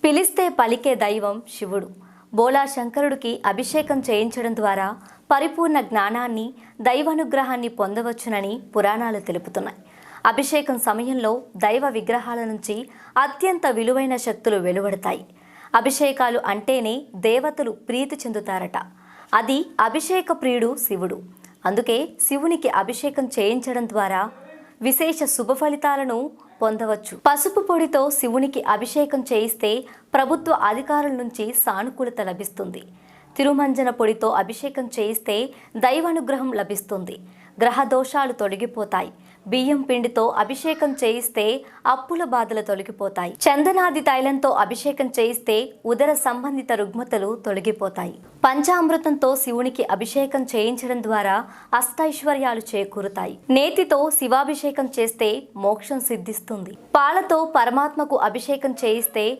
పిలిస్తే పలికే దైవం శివుడు. బోలా శంకరుడికి అభిషేకం చేయించడం ద్వారా పరిపూర్ణ జ్ఞానాన్ని, దైవానుగ్రహాన్ని పొందవచ్చునని పురాణాలు తెలుపుతున్నాయి. అభిషేకం సమయంలో దైవ విగ్రహాల నుంచి అత్యంత విలువైన శక్తులు వెలువడతాయి. అభిషేకాలు అంటేనే దేవతలు ప్రీతి చెందుతారట. అది అభిషేక ప్రియుడు శివుడు. అందుకే శివునికి అభిషేకం చేయించడం ద్వారా విశేష శుభ ఫలితాలను పొందవచ్చు. పసుపు పొడితో శివునికి అభిషేకం చేయిస్తే ప్రభుత్వ అధికారుల నుంచి సానుకూలత లభిస్తుంది. తిరుమంజన పొడితో అభిషేకం చేయిస్తే దైవానుగ్రహం లభిస్తుంది. గ్రహ దోషాలు తొలగిపోతాయి. బియ్యం పిండితో అభిషేకం చేయిస్తే అప్పుల బాధలు తొలగిపోతాయి. చందనాది తైలంతో అభిషేకం చేయిస్తే ఉదర సంబంధిత రుగ్మతలు తొలగిపోతాయి. పంచామృతంతో శివునికి అభిషేకం చేయించడం ద్వారా అష్టైశ్వర్యాలు చేకూరుతాయి. నేతితో శివాభిషేకం చేస్తే మోక్షం సిద్ధిస్తుంది. పాలతో పరమాత్మకు అభిషేకం చేయిస్తే